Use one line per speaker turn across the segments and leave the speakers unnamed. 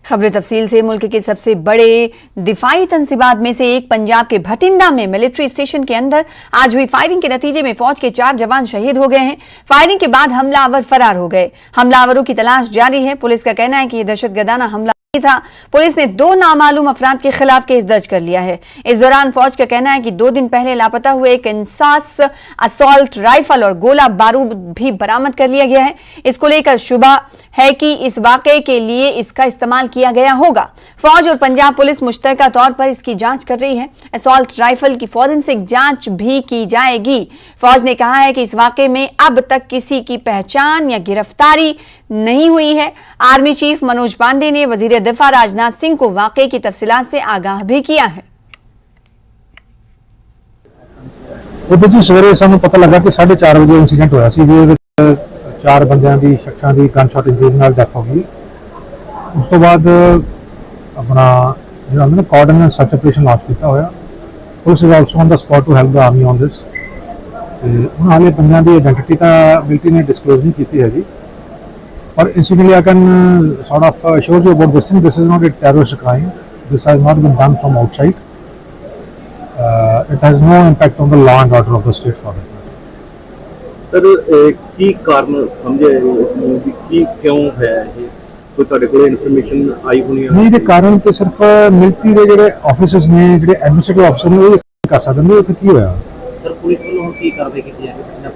खबरें तफसील से। मुल्क के सबसे बड़े दिफाई तंसीबात में से एक पंजाब के भटिंडा में मिलिट्री स्टेशन के अंदर आज हुई फायरिंग के नतीजे में फौज के 4 जवान शहीद हो गए हैं। फायरिंग के बाद हमलावर फरार हो गए। हमलावरों की तलाश जारी है। पुलिस का कहना है कि यह दहशतगर्दाना हमला था। पुलिस ने 2 नामालूम अफराद के खिलाफ केस दर्ज कर लिया है। इस दौरान फौज का कहना है कि 2 दिन पहले लापता हुए एक इंसास असॉल्ट राइफल और गोला बारूद भी बरामद कर लिया गया है। इसको लेकर शुबा है कि इस वाकये के लिए इसका इस्तेमाल किया गया होगा। फौज और पंजाब पुलिस मुश्तरका तौर पर इसकी जांच कर रही है। असॉल्ट राइफल की फॉरेंसिक जांच भी की जाएगी। फौज ने कहा है कि इस वाकये में अब तक किसी की पहचान या गिरफ्तारी नहीं हुई है। आर्मी चीफ मनोज पांडे ने वजीर दिफा राजनाथ सिंह को वाकये की तफसीलात से आगाह भी किया है।
जी सवेरे सानू पता लगा कि 4:30 बजे इंसीडेंट होया सी जी 4 बंदियां दी शख्सां दी गन शॉट इंजरी नाल डेथ हो गई। उस तो बाद अपना जो हमने कोऑर्डिनेट सर्च ऑपरेशन लॉन्च किया होया। Police is also on the spot to help the army on this. उन्होंने हाले बंदियां दी आइडेंटिटी का मिलिट्री ने डिस्क्लोज नहीं की है जी। और incidentally I can sort of assure you about this thing, this is not a terrorist crime, this has not been done from outside, it has no impact on the law and order of the state for that.
Sir की कारण समझे इसमें कि क्यों है ये कोई ਤੁਹਾਡੇ ਕੋਲ ਇਨਫੋਰਮੇਸ਼ਨ ਆਈ ਹੋਣੀ ਹੈ?
ਨਹੀਂ, ਦੇ ਕਾਰਨ ਤੇ ਸਿਰਫ ਮਿਲਟਰੀ ਦੇ ਜਿਹੜੇ ਆਫੀਸਰਸ ਨੇ, ਜਿਹੜੇ ਐਡਮਿਨਿਸਟ੍ਰੇਟਿਵ ਅਫਸਰ ਨੇ, ਉਹ ਕਰ ਸਕਦੇ ਨੇ। ਉੱਥੇ ਕੀ ਹੋਇਆ
ਸਰ? ਪੁਲਿਸ ਵੱਲੋਂ ਹੁਣ ਕੀ ਕਾਰਵਾਈ ਕੀਤੀ ਜਾ ਰਹੀ ਹੈ?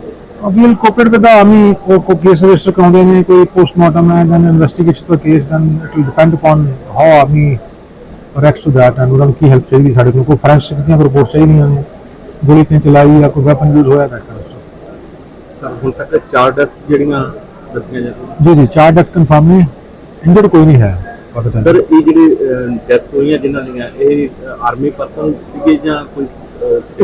We'll cooperate with the army. ਉਹ ਕੋ ਕੇਸ ਰਜਿਸਟਰ ਕਰਾਉਂਦੇ ਨੇ, ਕੋਈ ਪੋਸਟਮਾਰਟਮ ਹੈ, ਦੈਨ ਇਨਵੈਸਟੀਗੇਸ਼ਨ ਦਾ case, then it will depend upon how army reacts to that and ਉਹਨਾਂ ਨੂੰ ਕੀ ਹੈਲਪ ਚਾਹੀਦੀ। ਸਾਡੇ ਕੋਲ ਕੋਈ ਫੋਰੈਂਸਿਕ ਦੀਆਂ ਰਿਪੋਰਟ ਚਾਹੀਦੀਆਂ ਨੇ, ਗੋਲੀ ਕਿਵੇਂ ਚਲਾਈ ਜਾਂ ਕੋਈ ਵੈਪਨ ਯੂਜ਼ ਹੋਇਆ, that kind of stuff.
Sir ਹੁਣ ਤੱਕ 4 ਡੈਥਸ ਜਿਹੜੀਆਂ ਦੱਸੀਆਂ ਜਾਂਦੀਆਂ?
ਜੀ ਜੀ 4 ਡੈਥ ਕਨਫਰਮ ਨੇ, ਇੰਜਰਡ ਕੋਈ ਨਹੀਂ ਹੈ।
ਸਰ ਇਹ ਜਿਹੜੀ ਡੈਥਸ ਹੋਈਆਂ ਜਿਨ੍ਹਾਂ ਦੀਆਂ, ਇਹ ਆਰਮੀ ਪਰਸਨ ਸੀਗੇ ਜਾਂ ਕੋਈ?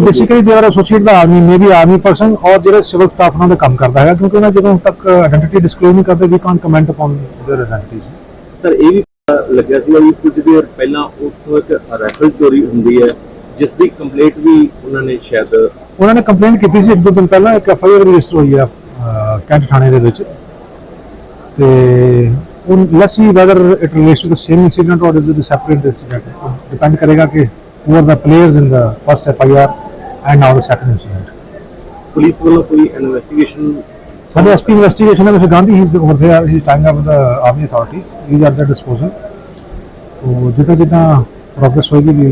Basically they are associate the army, maybe army person और जो सिविल स्टाफ उन्होंने काम करता है, क्योंकि उन्हें जो तक आइडेंटिटी डिस्क्लोज नहीं करते we can't comment upon their identities.
Sir ये भी लग्या सी कि कुछ देर पहला उत्थों एक राइफल चोरी हुंदी है जिस दी कंप्लेंट भी उन्होंने शायद
उन्होंने कंप्लेंट की थी 1-2 दिन पहला। एक एफआईआर रजिस्टर हुई है कैंट थाने दे विच ते उन let's see whether it relates to the same incident और is it separate incident. Depend करेगा कि who are the players in the first FIR and now the second incident.
Police वालों कोई investigation?
Sunday SP investigation है Mr. Gandhi, he is over there, he is tying up with the army authorities, he is at their disposal. तो जितना progress होगी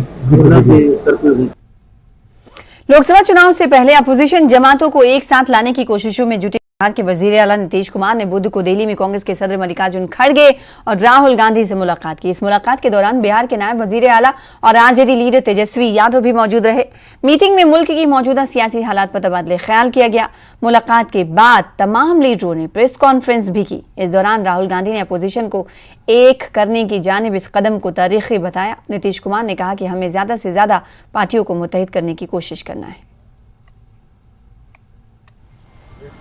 लोकसभा चुनाव से पहले opposition जमातों को एक साथ लाने की कोशिशों में जुटे बिहार के वजीर आला नीतीश कुमार ने बुध को दिल्ली में कांग्रेस के सदर मल्लिकार्जुन खड़गे और राहुल गांधी से मुलाकात की। इस मुलाकात के दौरान बिहार के नायब वजीर आला और आरजेडी लीडर तेजस्वी यादव भी मौजूद रहे। मीटिंग में मुल्क की मौजूदा सियासी हालात पर तबादले ख्याल किया गया। मुलाकात के बाद तमाम लीडरों ने प्रेस कॉन्फ्रेंस भी की। इस दौरान राहुल गांधी ने अपोजिशन को एक करने की जानिब इस कदम को तारीखी बताया। नीतीश कुमार ने कहा कि हमें ज्यादा से ज्यादा पार्टियों को मुत्तहिद करने की कोशिश करना है।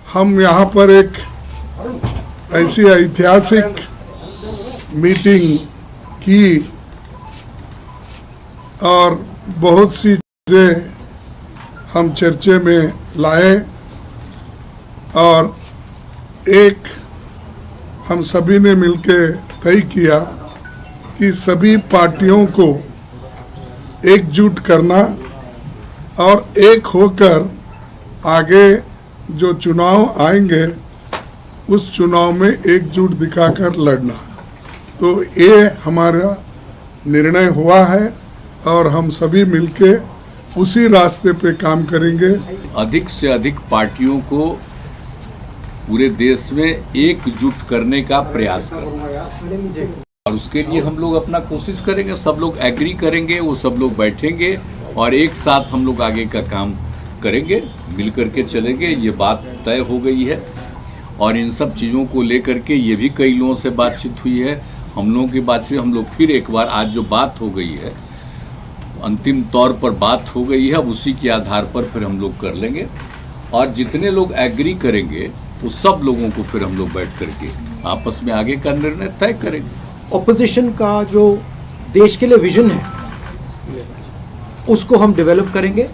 हम यहाँ पर एक ऐसी ऐतिहासिक मीटिंग की और बहुत सी चीज़ें हम चर्चे में लाए और एक हम सभी ने मिलकर तय किया कि सभी पार्टियों को एकजुट करना और एक होकर आगे जो चुनाव आएंगे उस चुनाव में एकजुट दिखाकर लड़ना। तो ये हमारा निर्णय हुआ है और हम सभी मिलके उसी रास्ते पे काम करेंगे।
अधिक से अधिक पार्टियों को पूरे देश में एकजुट करने का प्रयास करेंगे और उसके लिए हम लोग अपना कोशिश करेंगे। सब लोग एग्री करेंगे, वो सब लोग बैठेंगे और एक साथ हम लोग आगे का काम करेंगे, मिल करके चलेंगे। ये बात तय हो गई है और इन सब चीज़ों को लेकर के ये भी कई लोगों से बातचीत हुई है, हम लोगों की बात हुई। हम लोग फिर एक बार आज जो बात हो गई है अंतिम तौर पर बात हो गई है, उसी के आधार पर फिर हम लोग कर लेंगे और जितने लोग एग्री करेंगे तो सब लोगों को फिर हम लोग बैठ करके आपस में आगे का निर्णय तय करेंगे।
ऑपोजिशन का जो देश के लिए विजन है उसको हम डेवलप करेंगे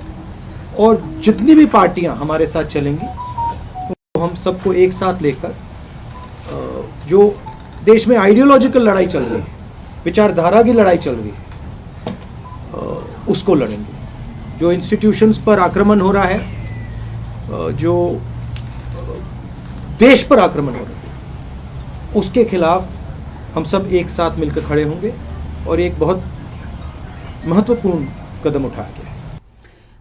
और जितनी भी पार्टियां हमारे साथ चलेंगी तो हम सबको एक साथ लेकर जो देश में आइडियोलॉजिकल लड़ाई चल रही है विचारधारा की लड़ाई चल रही है, उसको लड़ेंगे। जो इंस्टीट्यूशंस पर आक्रमण हो रहा है, जो देश पर आक्रमण हो रहा है, उसके खिलाफ हम सब एक साथ मिलकर खड़े होंगे और एक बहुत महत्वपूर्ण कदम उठाया गया है।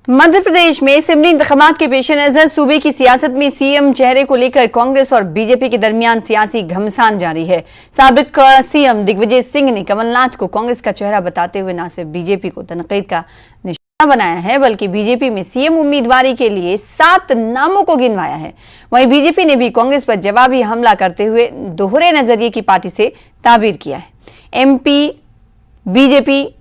मध्य प्रदेश में असेंबली इंतखाबात के पेश नजर सूबे की सियासत में सीएम चेहरे को लेकर कांग्रेस और बीजेपी के दरमियान सियासी घमासान जारी है। साबिक सीएम दिग्विजय सिंह ने कमलनाथ को कांग्रेस का चेहरा बताते हुए न सिर्फ बीजेपी को तनकीद का निशाना बनाया है, बल्कि बीजेपी में सीएम उम्मीदवारी के लिए 7 नामों को गिनवाया है। वहीं बीजेपी ने भी कांग्रेस पर जवाबी हमला करते हुए दोहरे नजरिए की पार्टी से ताबीर किया है। एमपी बीजेपी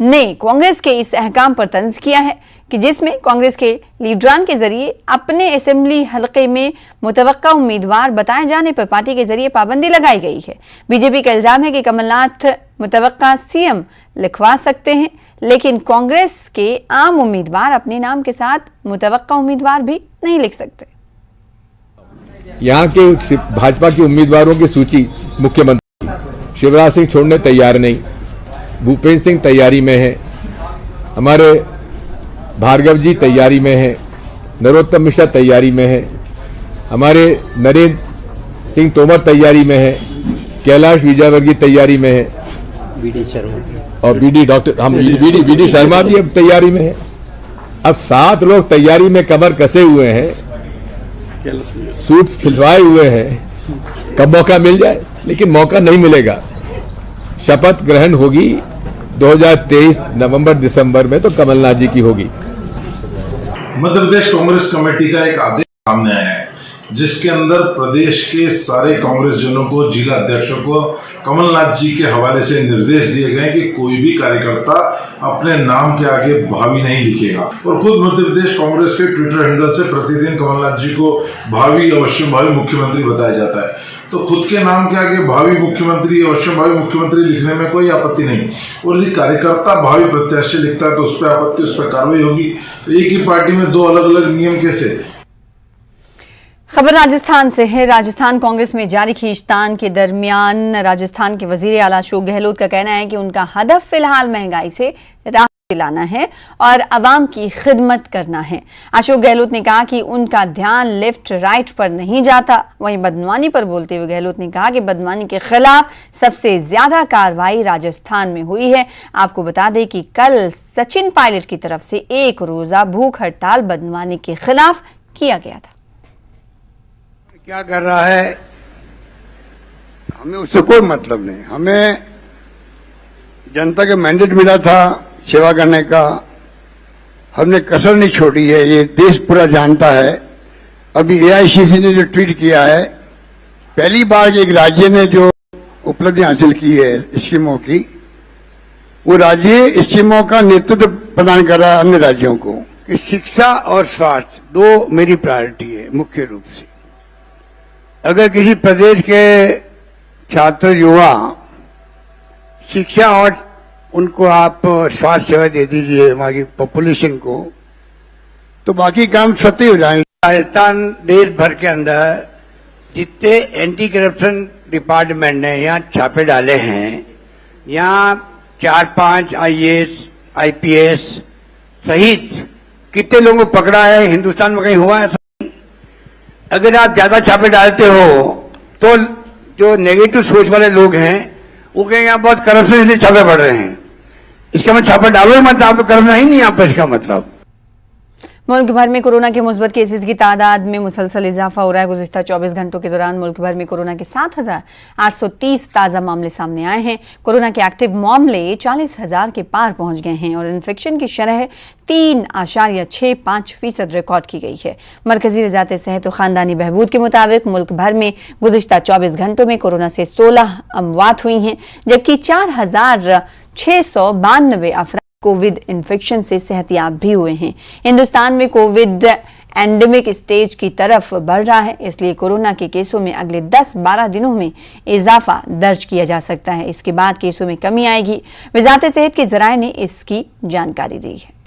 ने कांग्रेस के इस अहकाम पर तंज किया है कि जिसमें कांग्रेस के लीडरान के जरिए अपने असेंबली हलके में मुतवक्का उम्मीदवार बताए जाने पर पार्टी के जरिए पाबंदी लगाई गई है। बीजेपी का इल्जाम है कि कमलनाथ मुतवक्का सीएम लिखवा सकते हैं, लेकिन कांग्रेस के आम उम्मीदवार अपने नाम के साथ मुतवक्का उम्मीदवार भी नहीं लिख सकते।
यहाँ के भाजपा के उम्मीदवारों की सूची मुख्यमंत्री शिवराज सिंह छोड़ने तैयार नहीं, भूपेंद्र सिंह तैयारी में है, हमारे भार्गव जी तैयारी में है, नरोत्तम मिश्रा तैयारी में है, हमारे नरेंद्र सिंह तोमर तैयारी में है, कैलाश विजयवर्गीय तैयारी में है, बीडी शर्मा और बीडी शर्मा भी अब तैयारी में है। अब 7 लोग तैयारी में कमर कसे हुए हैं, सूट सिलवाए हुए हैं। कब मौका मिल जाए, लेकिन मौका नहीं मिलेगा। शपथ ग्रहण होगी 2023 नवंबर दिसंबर में, तो कमलनाथ जी की होगी।
मध्य प्रदेश कांग्रेस कमेटी का एक आदेश सामने आया है, जिसके अंदर प्रदेश के सारे कांग्रेसजनों को, जिला अध्यक्षों को कमलनाथ जी के हवाले से निर्देश दिए गए कि कोई भी कार्यकर्ता अपने नाम के आगे भावी नहीं लिखेगा। और खुद मध्य प्रदेश कांग्रेस के ट्विटर हैंडल से प्रतिदिन कमलनाथ जी को भावी अवश्य भावी मुख्यमंत्री बताया जाता है। तो खुद के नाम के आगे भावी मुख्यमंत्री, अवश्य भावी मुख्यमंत्री लिखने में कोई आपत्ति नहीं, और यदि कार्यकर्ता भावी प्रत्याशी लिखता है तो उस पर आपत्ति, उस पर कार्रवाई होगी। तो एक ही पार्टी में 2 अलग अलग नियम कैसे?
खबर राजस्थान से है। राजस्थान कांग्रेस में जारी खींचतान के दरमियान राजस्थान के वजीर आला अशोक गहलोत का कहना है कि उनका हदफ फिलहाल महंगाई से राहत दिलाना है और अवाम की खिदमत करना है। अशोक गहलोत ने कहा कि उनका ध्यान लेफ्ट राइट पर नहीं जाता। वहीं बदनवानी पर बोलते हुए गहलोत ने कहा कि बदनवानी के खिलाफ सबसे ज्यादा कार्रवाई राजस्थान में हुई है। आपको बता दें कि कल सचिन पायलट की तरफ से 1 रोजा भूख हड़ताल बदनवानी के खिलाफ किया गया था।
क्या कर रहा है हमें उससे कोई मतलब नहीं। हमें जनता का मैंडेट मिला था सेवा करने का, हमने कसर नहीं छोड़ी है, ये देश पूरा जानता है। अभी एआईसीसी ने जो ट्वीट किया है, पहली बार एक राज्य ने जो उपलब्धि हासिल की है स्कीमों की, वो राज्य स्कीमों का नेतृत्व प्रदान कर रहा है अन्य राज्यों को। कि शिक्षा और स्वास्थ्य 2 मेरी प्रायोरिटी है मुख्य रूप से। अगर किसी प्रदेश के छात्र युवा शिक्षा और उनको आप स्वास्थ्य सेवा दे दीजिए हमारी पॉपुलेशन को, तो बाकी काम सत्य हो जाएंगे। राजस्थान देश भर के अंदर जितने एंटी करप्शन डिपार्टमेंट ने यहाँ छापे डाले हैं, यहाँ 4-5 आईएएस आईपीएस सहित कितने लोगों को पकड़ा है हिंदुस्तान में कहीं हुआ है? अगर आप ज्यादा छापे डालते हो तो जो नेगेटिव सोच वाले लोग हैं वो कहेंगे यहाँ बहुत करप्शन इसलिए छापे पड़ रहे हैं। इसका मतलब छापे डालो ही मत, आप तो करप्शन ही नहीं यहाँ पर। इसका मतलब
मुल्क भर में कोरोना के मुस्बत केसेस की तादाद में मुसलसल इजाफा हो रहा है। गुज़िश्ता 24 घंटों के दौरान मुल्क भर में कोरोना के 7,830 ताज़ा मामले सामने आए हैं। कोरोना के एक्टिव मामले 40,000 के पार पहुंच गए हैं और इन्फेक्शन की शरह 3.65% रिकॉर्ड की गई है। मरकजी वज़ारत सेहत और ख़ानदानी बहबूद के मुताबिक मुल्क भर में गुज़िश्ता 24 घंटों में कोरोना से 16 अमवात हुई हैं, जबकि 4,692 अफराद कोविड इन्फेक्शन से सेहतियाब भी हुए हैं। हिंदुस्तान में कोविड एंडेमिक स्टेज की तरफ बढ़ रहा है, इसलिए कोरोना के केसों में अगले 10-12 दिनों में इजाफा दर्ज किया जा सकता है। इसके बाद केसों में कमी आएगी। वज़ारत सेहत के ज़राए ने इसकी जानकारी दी है।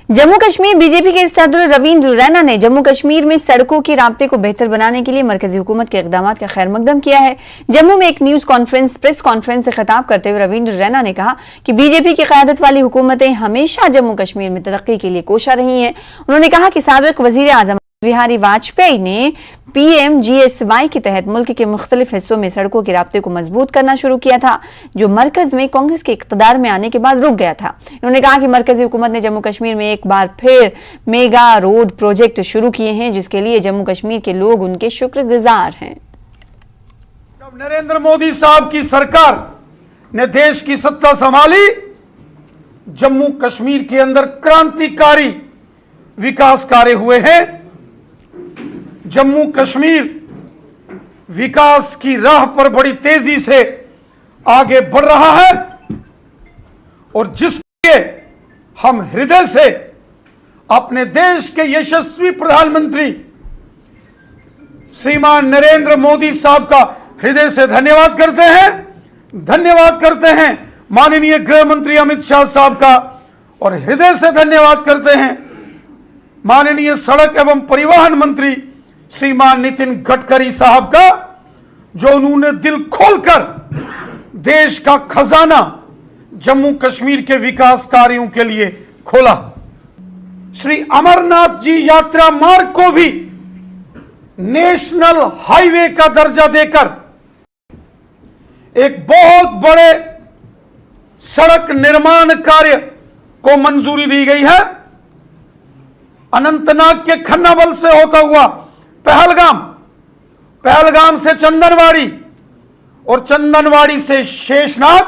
जम्मू कश्मीर बीजेपी के सदर रविंद्र रैना ने जम्मू कश्मीर में सड़कों के राब्ते को बेहतर बनाने के लिए मरकजी हुकूमत के इकदामात का खैर मकदम किया है। जम्मू में एक प्रेस कॉन्फ्रेंस से खिताब करते हुए रविंद्र रैना ने कहा कि बीजेपी की क़यादत वाली हुकूमतें हमेशा जम्मू कश्मीर में तरक्की के लिए कोशा रही हैं। उन्होंने कहा कि साबिक वजीर आजम बिहारी वाजपेयी ने PMGSY के तहत मुल्क के मुख्तलिफ हिस्सों में सड़कों के राब्ते को मजबूत करना शुरू किया था, जो मरकज में कांग्रेस के इक़्तिदार में आने के बाद रुक गया था। उन्होंने कहा कि मरकजी हुकूमत ने जम्मू कश्मीर में एक बार फिर मेगा रोड प्रोजेक्ट शुरू किए हैं, जिसके लिए जम्मू कश्मीर के लोग उनके शुक्रगुजार हैं।
जब नरेंद्र मोदी साहब की सरकार ने देश की सत्ता संभाली, जम्मू कश्मीर के अंदर क्रांतिकारी विकास कार्य हुए हैं। जम्मू कश्मीर विकास की राह पर बड़ी तेजी से आगे बढ़ रहा है और जिसके हम हृदय से अपने देश के यशस्वी प्रधानमंत्री श्रीमान नरेंद्र मोदी साहब का हृदय से धन्यवाद करते हैं। धन्यवाद करते हैं माननीय गृह मंत्री अमित शाह साहब का, और हृदय से धन्यवाद करते हैं माननीय सड़क एवं परिवहन मंत्री श्रीमान नितिन गडकरी साहब का, जो उन्होंने दिल खोलकर देश का खजाना जम्मू कश्मीर के विकास कार्यों के लिए खोला। श्री अमरनाथ जी यात्रा मार्ग को भी नेशनल हाईवे का दर्जा देकर एक बहुत बड़े सड़क निर्माण कार्य को मंजूरी दी गई है। अनंतनाग के खन्नाबल से होता हुआ पहलगाम से चंदनवाड़ी और चंदनवाड़ी से शेषनाग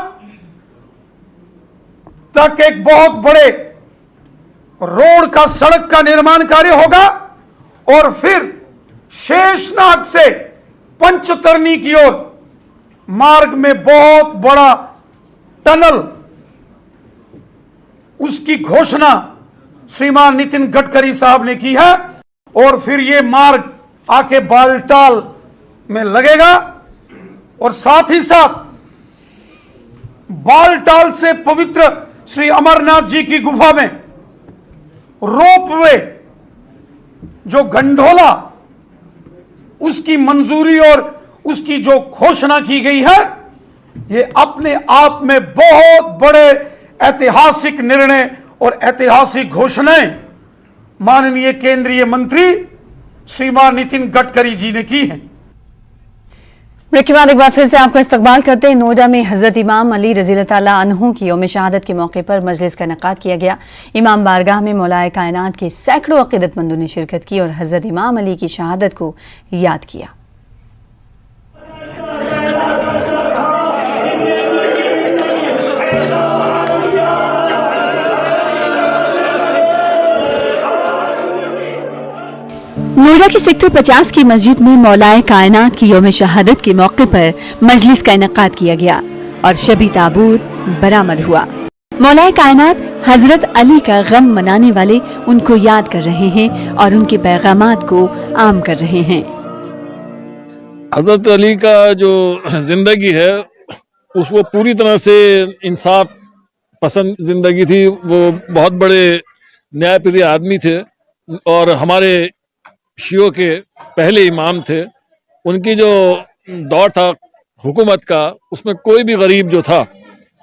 तक एक बहुत बड़े रोड का सड़क का निर्माण कार्य होगा, और फिर शेषनाग से पंचतरनी की ओर मार्ग में बहुत बड़ा टनल, उसकी घोषणा श्रीमान नितिन गडकरी साहब ने की है। और फिर ये मार्ग आके बालटाल में लगेगा और साथ ही साथ बालटाल से पवित्र श्री अमरनाथ जी की गुफा में रोपवे, जो गंडोला, उसकी मंजूरी और उसकी जो घोषणा की गई है, ये अपने आप में बहुत बड़े ऐतिहासिक निर्णय और ऐतिहासिक घोषणाएं माननीय केंद्रीय मंत्री श्रीमान नितिन गडकरी जी ने की हैं।
ब्रेक के बाद एक बार फिर से आपका इस्तकबाल करते हैं। नोएडा में हजरत इमाम अली रज़ियल्लाहु तआला अन्हु की यौम शहादत के मौके पर मजलिस का इनेकाद किया गया। इमाम बारगाह में मौलाए कायनात के सैकड़ों अक़ीदतमंदों ने शिरकत की और हजरत इमाम अली की शहादत को याद किया। नोएडा के सेक्टर 50 की मस्जिद में मौलाए कायनात की यौम शहादत के मौके पर मजलिस का इनेकाद किया गया और शबी ताबूत बरामद हुआ। मौलाए कायनात हजरत अली का गम मनाने वाले उनको याद कर रहे हैं और उनके पैगामात को आम कर रहे हैं।
हजरत अली का जो जिंदगी है उसको पूरी तरह से इंसाफ पसंद जिंदगी थी। वो बहुत बड़े न्यायप्रिय आदमी थे और हमारे शियों के पहले इमाम थे। उनकी जो दौर था हुकूमत का, उसमें कोई भी गरीब जो था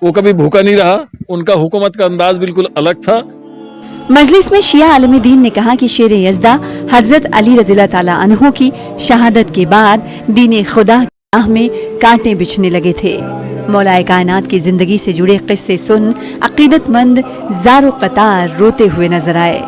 वो कभी भूखा नहीं रहा। उनका हुकूमत का अंदाज बिल्कुल अलग था।
मजलिस में शिया आलम दीन ने कहा कि शेर यज़दा हजरत अली रज़ियल्लाहु तआला अन्हु की शहादत के बाद दीन खुदा की राह में कांटे बिछने लगे थे। मौलाए कायनात की जिंदगी से जुड़े किस्से सुन अकीदतमंद ज़ारो कतार रोते हुए नजर आए।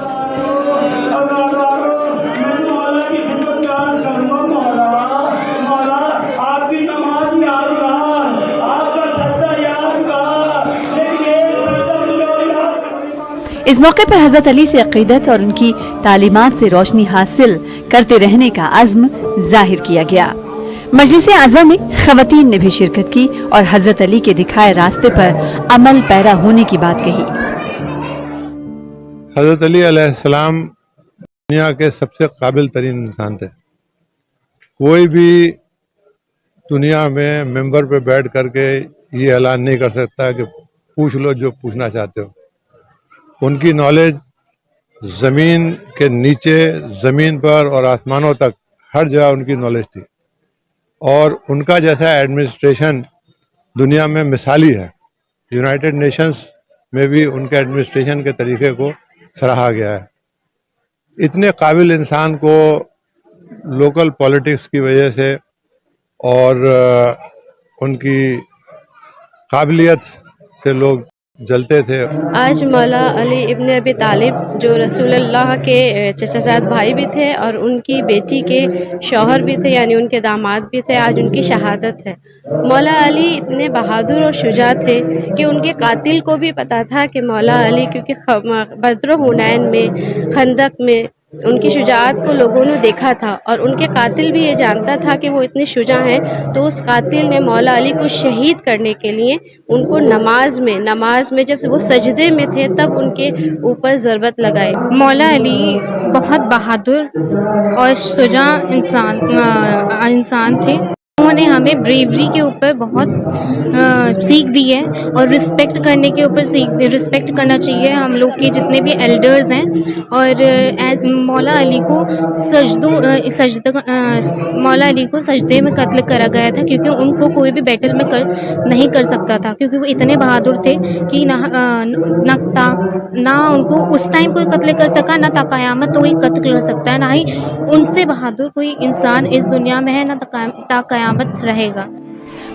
इस मौके पर हजरत अली से अकीदत और उनकी तालीमात से रोशनी हासिल करते रहने का अज़्म जाहिर किया गया। मजलिस आज़ा में ख़वातीन ने भी शिरकत की और हजरत अली के दिखाए रास्ते पर अमल पैरा होने की बात कही।
हजरत अली अलैहिस्सलाम दुनिया के सबसे काबिल तरीन इंसान थे। कोई भी दुनिया में मेंबर पे बैठ करके ये ऐलान नहीं कर सकता कि पूछ लो जो पूछना चाहते हो। उनकी नॉलेज जमीन के नीचे, जमीन पर और आसमानों तक हर जगह उनकी नॉलेज थी और उनका जैसा एडमिनिस्ट्रेशन दुनिया में मिसाली है। यूनाइटेड नेशंस में भी उनके एडमिनिस्ट्रेशन के तरीके को सराहा गया है। इतने काबिल इंसान को लोकल पॉलिटिक्स की वजह से और उनकी काबिलियत से लोग जलते थे।
आज मौला अली इब्न अबी तालिब जो रसूलुल्लाह के चचाजाद भाई भी थे और उनकी बेटी के शौहर भी थे, यानी उनके दामाद भी थे, आज उनकी शहादत है। मौला अली इतने बहादुर और शुजा थे कि उनके कातिल को भी पता था कि मौला अली, क्योंकि बद्र हुनैन में, खंदक में उनकी शुजाअत को लोगों ने देखा था और उनके कातिल भी ये जानता था कि वो इतने शुजा हैं, तो उस कातिल ने मौला अली को शहीद करने के लिए उनको नमाज में जब वो सजदे में थे तब उनके ऊपर ज़रबत लगाई। मौला अली बहुत बहादुर और शुजा इंसान थे। उन्होंने हमें ब्रेवरी के ऊपर बहुत सीख दी है और रिस्पेक्ट करने के ऊपर रिस्पेक्ट करना चाहिए हम लोग के जितने भी एल्डर्स हैं। और मौला अली को मौला अली को सजदे में कत्ल करा गया था, क्योंकि उनको कोई भी बैटल में नहीं कर सकता था, क्योंकि वो इतने बहादुर थे कि ना उनको उस टाइम कोई कत्ल कर सका, ना ता क़यामत तो कोई कत्ल कर सकता है, ना ही उनसे बहादुर कोई इंसान इस दुनिया में है, ना ता क़यामत रहेगा।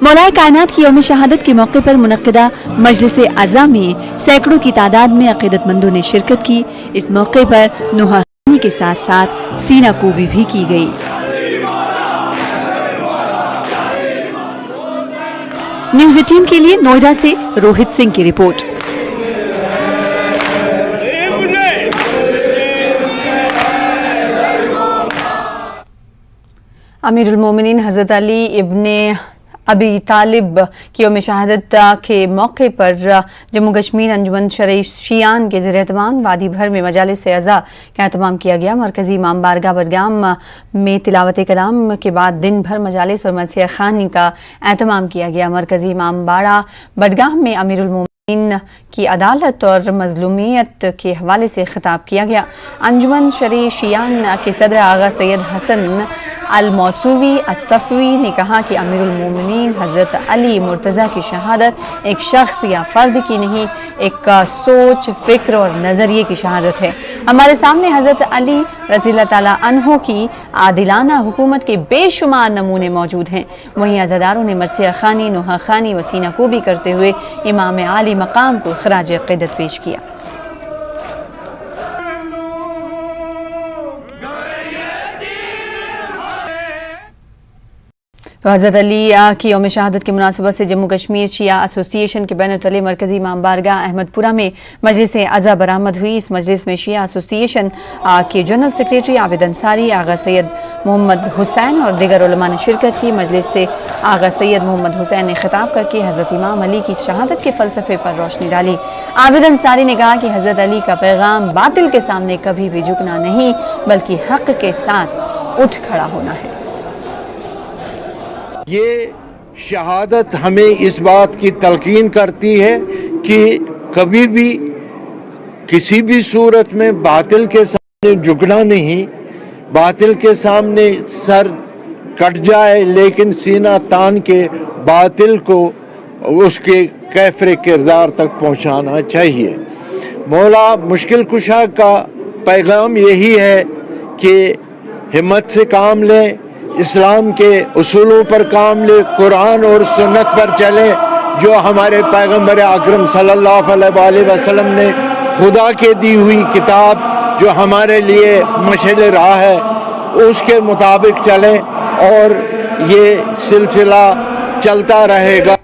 मौलाए कायनात की यौम शहादत के मौके पर मुनक्किदा मजलिस अज़ा में सैकड़ों की तादाद में अक़ीदतमंदों ने शिरकत की। इस मौके पर नुहाखानी के साथ साथ सीना कोबी भी की गई। न्यूज़ 18 के लिए नोएडा से रोहित सिंह की रिपोर्ट। अमीरुल मोमिनीन हज़रत अली इब्ने अबी तालिब की यौम शहादत के मौके पर जम्मू कश्मीर अंजुमन शरई शियान के ज़ेर एहतमाम वादी भर में मजालिस अज़ा का एहतमाम किया गया। मरकज़ी इमाम बारगाह बडगाम में तिलावत कलाम के बाद दिन भर मजालिस और मसीह खानी का एहतमाम किया गया। मरकज़ी इमाम बाड़ा बडगाम में अमीरुल मोमिनीन की अदालत और मजलूमियत के हवाले से खिताब किया गया। अंजुमन शरई शियान के सदर आगा सैयद हसन अल-मौसूवी असफ़वी ने कहा कि अमीरुल मोमिनीन हज़रत अली मुर्तज़ा की शहादत एक शख्स या फ़र्द की नहीं, एक सोच, फ़िक्र और नज़रिए की शहादत है। हमारे सामने हज़रत अली रज़ियल्लाहु ताला अन्हो की आदिलाना हुकूमत के बेशुमार नमूने मौजूद हैं। वहीं अज़ादारों ने मरसिया खानी, नुहा खानी व सीना कोबी करते हुए इमाम आली मकाम को ख़राज अक़ीदत पेश किया। तो हज़रत अली की यौम शहादत की मुनासिबत से जम्मू कश्मीर शिया एसोसिएशन के बैनर तले मरकज़ी इमाम बारगाह अहमदपुरा में मजलिस अज़ा बरामद हुई। इस मजलिस में शिया एसोसिएशन के जनरल सेक्रेटरी आबिद अंसारी, आगा सैयद मोहम्मद हुसैन और दीगर उलमा ने शिरकत की। मजलिस से आगा सैयद मोहम्मद हुसैन ने खिताब करके हज़रत इमाम अली की शहादत के फ़लसफ़े पर रोशनी डाली। आबिद अंसारी ने कहा कि हज़रत अली का पैगाम बातिल के सामने कभी भी झुकना नहीं, बल्कि हक़ के साथ उठ खड़ा होना है।
ये शहादत हमें इस बात की तलकीन करती है कि कभी भी किसी भी सूरत में बातिल के सामने झुकना नहीं, बातिल के सामने सर कट जाए लेकिन सीना तान के बातिल को उसके कैफरे किरदार तक पहुंचाना चाहिए। मौला मुश्किल कुशा का पैगाम यही है कि हिम्मत से काम लें, इस्लाम के उसूलों पर काम ले, कुरान और सुन्नत पर चले, जो हमारे पैगंबर अकरम सल्लल्लाहु अलैहि वसल्लम ने खुदा के दी हुई किताब जो हमारे लिए मशअल राह है उसके मुताबिक चले और ये सिलसिला चलता रहेगा।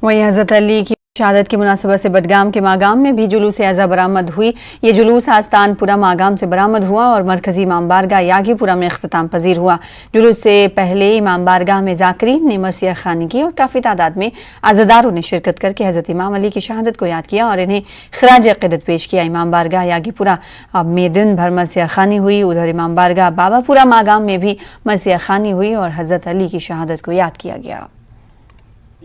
वहीं हज़रत अली की शहादत की मुनासिबत से बडगाम के मागाम में भी जुलूस अज़ा बरामद हुई। ये जुलूस आस्तानपुरा मागाम से बरामद हुआ और मरकज़ी इमाम बारगाह यागीपुरा में इख्तिताम पजीर हुआ। जुलूस से पहले इमाम बारगाह में ज़ाकिरीन ने मरसिया खानी की और काफ़ी तादाद में अज़ादारों ने शिरकत करके हज़रत इमाम अली की शहादत को याद किया और इन्हें ख़राज अक़ीदत पेश किया। इमाम बारगाह यागीपुरा में दिन भर मरसिया खानी हुई। उधर इमाम बारगाह बाबापुरा मागाम में भी मरसिया खानी हुई और हज़रत अली की शहादत को याद किया गया।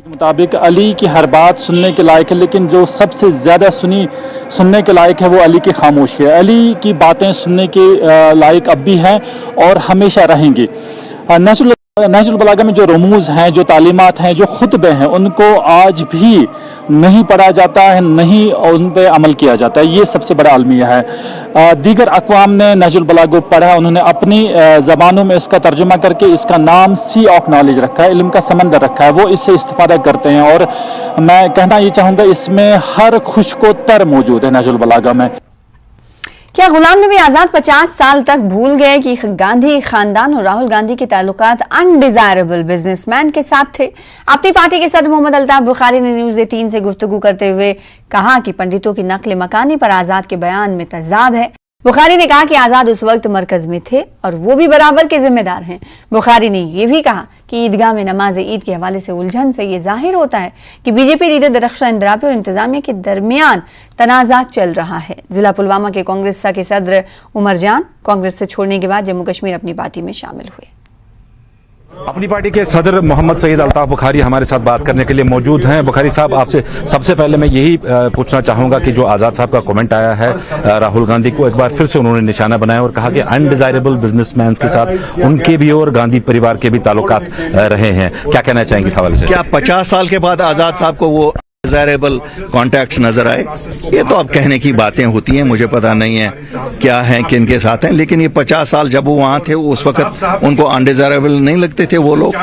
के मुताबिक अली की हर बात सुनने के लायक है, लेकिन जो सबसे ज़्यादा सुनने के लायक है वो अली की खामोशी है। अली की बातें सुनने के लायक अब भी हैं और हमेशा रहेंगी। नेचुरल बलागा में जो रमूज़ हैं, जो तालीमात हैं, जो खुतबे हैं, उनको आज भी नहीं पढ़ा जाता है, नहीं उन पर अमल किया जाता है। ये सबसे बड़ा अलमिया है। दीगर अक़वाम ने नेचुरल बलागा पढ़ा, उन्होंने अपनी ज़बानों में इसका तर्जुमा करके इसका नाम सी ऑफ नॉलेज रखा है, इल्म का समंदर रखा है। वो इससे इस्तिफ़ादा करते हैं और मैं कहना ये चाहूँगा इसमें हर खुश को तर मौजूद है नेचुरल बलागा में।
क्या गुलाम नबी आजाद 50 साल तक भूल गए कि गांधी खानदान और राहुल गांधी के ताल्लुकात अनडिजायरेबल बिजनेसमैन के साथ थे? अपनी पार्टी के सदर मोहम्मद अल्ताफ बुखारी ने न्यूज़ 18 से गुफ्तगू करते हुए कहा कि पंडितों की नकल मकानी पर आजाद के बयान में तजाद है। बुखारी ने कहा कि आजाद उस वक्त मरकज में थे और वो भी बराबर के जिम्मेदार हैं। बुखारी ने यह भी कहा कि ईदगाह में नमाज ईद के हवाले से उलझन से ये जाहिर होता है कि बीजेपी लीडर दरख्शां इंदिरापी और इंतजामिया के दरमियान तनाज़ा चल रहा है। जिला पुलवामा के कांग्रेस के सदर उमर जान कांग्रेस से छोड़ने के बाद जम्मू कश्मीर अपनी पार्टी में शामिल हुए।
अपनी पार्टी के सदर मोहम्मद सईद अल्ताफ बुखारी हमारे साथ बात करने के लिए मौजूद हैं। बुखारी साहब, आपसे सबसे पहले मैं यही पूछना चाहूंगा कि जो आजाद साहब का कमेंट आया है राहुल गांधी को, एक बार फिर से उन्होंने निशाना बनाया और कहा कि अनडिजायरेबल बिजनेसमैन के साथ उनके भी और गांधी परिवार के भी ताल्लुकात रहे हैं। क्या कहना चाहेंगे इस हवाले से?
क्या 50 साल के बाद आजाद साहब को वो डिजायरेबल कॉन्टैक्ट्स नजर आए? ये तो अब कहने की बातें होती हैं, मुझे पता नहीं है क्या है, किन के साथ हैं, लेकिन ये 50 साल जब वो वहां थे उस वक्त उनको अनडिजायरेबल नहीं लगते थे वो लोग।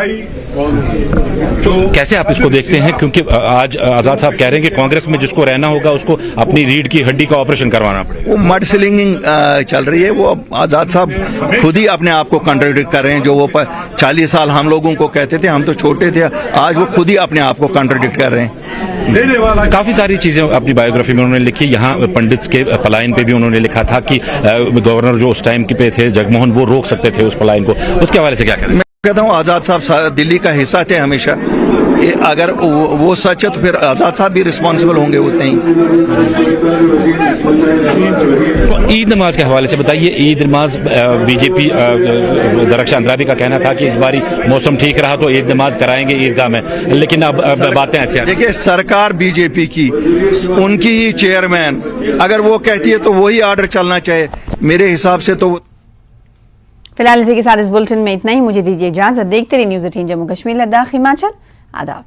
कैसे आप इसको देखते हैं, क्योंकि आज आजाद साहब कह रहे हैं कि कांग्रेस में जिसको रहना होगा उसको अपनी रीढ़ की हड्डी का ऑपरेशन करवाना पड़ेगा।
वो मड स्लिंगिंग चल रही है। वो आजाद साहब खुद ही अपने आप को कॉन्ट्रडिक्ट कर रहे हैं। जो वो 40 साल हम लोगों को कहते थे हम तो छोटे थे, आज वो खुद ही अपने आप को कॉन्ट्रडिक्ट कर रहे हैं।
काफी सारी चीजें अपनी बायोग्राफी में उन्होंने लिखी। यहाँ पंडित के पलायन पे भी उन्होंने लिखा था कि गवर्नर जो उस टाइम पे थे जगमोहन, वो रोक सकते थे उस पलायन को। उसके हवाले से क्या कहते हैं?
मैं कहता हूँ आजाद साहब दिल्ली का हिस्सा थे हमेशा। अगर वो सच है तो फिर आजाद साहब भी रिस्पॉन्सिबल होंगे उतने ही।
ईद नमाज के हवाले से बताइए। ईद नमाज बीजेपी दरख्शां इंदिरापी का कहना था कि इस बारी मौसम ठीक रहा तो ईद नमाज कराएंगे ईदगाह में, लेकिन अब बातें ऐसी।
देखिए, सरकार बीजेपी की, उनकी ही चेयरमैन, अगर वो कहती है तो वही ऑर्डर चलना चाहिए मेरे हिसाब से। तो
फिलहाल इसी के साथ इस बुलेटिन में इतना ही। मुझे दीजिए इजाजत। देखते रहिए न्यूज़ 18 जम्मू कश्मीर, लद्दाख, हिमाचल। आदाब।